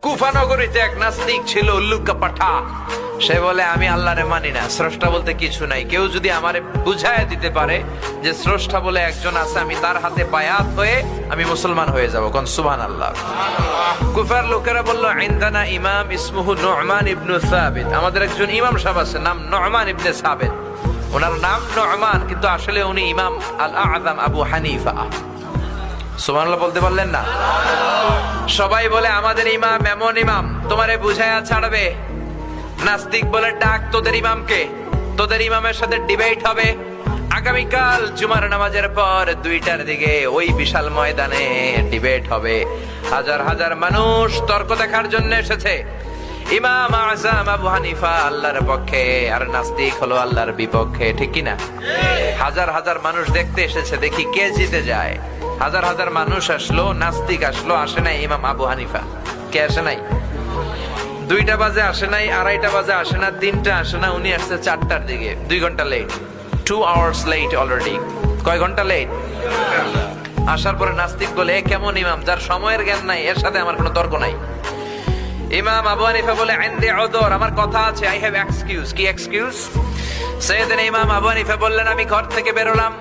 কুফা নগরীতে এক নাস্তিক ছিল, উল্লুকা পাঠা। সে বলে আমি আল্লাহরে মানি না, স্রষ্টা বলতে কিছু নাই। কেউ যদি আমারে বুঝায় দিতে পারে যে স্রষ্টা বলে একজন আছে, আমি তার হাতে বায়াত হয়ে আমি মুসলমান হয়ে যাব। কোন সুবহানাল্লাহ। কুফার লোকেরা বলল, ইনদানা ইমাম ইসমুহু নু'মান ইবনে সাবিত। আমাদের একজন ইমাম সাহেব আছে, নাম নু'মান ইবনে সাবিত। ওনার নাম নু'মান, কিন্তু আসলে উনি ইমাম আল আযম আবু হানিফা। সুবহানাল্লাহ বলতে পারলেন না? সবাই বলে আমাদের ইমাম এমন ইমাম তোমারে বুঝায়া ছাড়বে। নাস্তিক বলে, ডাক তোদের ইমামকে, তোদের ইমামের সাথে ডিবেট হবে আগামীকাল জুমার নামাজের পর 2টার দিকে ওই বিশাল ময়দানে ডিবেট হবে। হাজার হাজার মানুষ তর্ক দেখার জন্য এসেছে। ইমাম আযম আবু হানিফা আল্লাহর পক্ষে, আর নাস্তিক হলো আল্লাহর বিপক্ষে, ঠিক কি না? হাজার হাজার মানুষ দেখতে এসেছে, দেখি কে জিতে যায়। হাজার হাজার মানুষ আসলো, নাস্তিক আসলো, আসে নাই ইমাম আবু হানিফা। কে আসে নাই? 2টা বাজে আসে নাই, 2:30 বাজে আসে না, 3টা আসে না, উনি আসছে 4টার দিকে। 2 ঘন্টা লেট, 2 hours লেট অলরেডি। কয় ঘন্টা লেট? আসার পরে নাস্তিক বলে, এ কেমন ইমাম যার সময়ের জ্ঞান নাই, এর সাথে আমার কোনো তর্ক নাই। ইমাম আবু হানিফা বলে, ইনদি উযর, আমার কথা আছে, আই হ্যাভ এক্সকিউজ। কি এক্সকিউজ? সাইয়েদনা ইমাম আবু হানিফা বললেন, আমি ঘর থেকে বেরোলাম,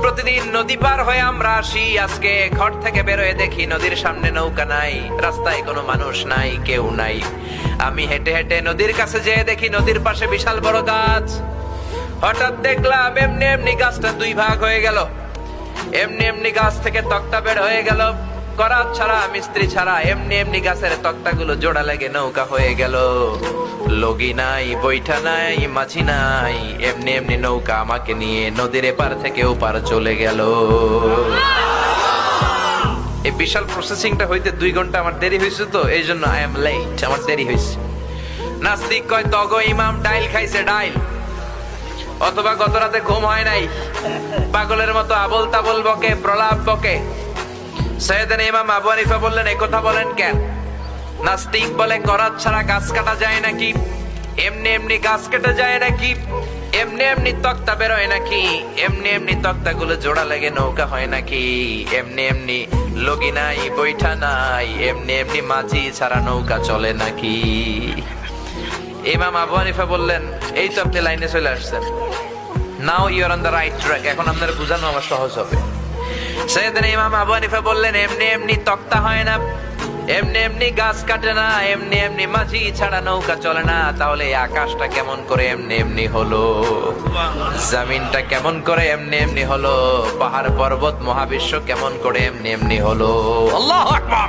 প্রতিদিন নদী পার হয়ে আমরা আসি। আজকে ঘর থেকে বেরোয় দেখি নদীর সামনে নৌকা নাই, রাস্তায় কোনো মানুষ নাই, কেউ নাই। আমি হেঁটে হেঁটে নদীর কাছে যেয়ে দেখি নদীর পাশে বিশাল বড় গাছ। হঠাৎ দেখলাম এমনি এমনি গাছটা 2 ভাগ হয়ে গেল। এমনি এমনি গাছ থেকে তক্তা বের হয়ে গেল, করাত ছাড়া, মিস্ত্রি ছাড়া। এমনি এমনি গাছের তক্তাগুলো জোড়া লেগে নৌকা হয়ে গেল। লগি নাই, বৈঠা নাই, মাঝি নাই, এমনি এমনি নৌকা আমাকে নিয়ে নদীর এপার থেকে ওপার চলে গেল। এই বিশাল প্রসেসিংটা হইতে 2 ঘন্টা আমার দেরি হয়েছে, তো এই জন্য আই এম লেট, আমার দেরি হয়েছে। নাস্তিক কয়, তগো ইমাম ডাইল খাইছে, ডাইল। অথবা গত রাতে ঘুম হয় নাই, পাগলের মতো আবল তাবল বকে, প্রলাপ বকে। সাইয়েদনা ইমাম আবু হানিফা বললেন, এই কথা বলেন কেন? নাস্তিক বলে, করাত ছাড়া গাছ কাটা যায় নাকি? এমনি এমনি গাছ কেটে যায় নাকি? এমনি এমনি তক্তা বেরোয় নাকি? এমনি এমনি তক্তা গুলো জোড়া লেগে নৌকা হয় নাকি? এমনি এমনি লগি নাই, বৈঠা নাই, এমনি এমনি মাঝি ছাড়া নৌকা চলে নাকি? ইমাম আবু হানিফা বললেন, এই তো আপনি লাইনে চলে আসছেন, now you are on the right track, এখন আপনার বোঝানো আমার সহজ হবে। সাইয়েদনা ইমাম আবু হানিফা বললেন, এমনি এমনি তক্তা হয় না, এমনি এমনি গাছ কাটে না, এমনি এমনি মাঝি ছাড়া নৌকা চলে না। তাহলে আকাশটা কেমন করে এমনি এমনি হলো? জমিনটা কেমন করে এমনি এমনি হলো? পাহাড় পর্বত মহাবিশ্ব কেমন করে এমনি এমনি হলো? আল্লাহু আকবার।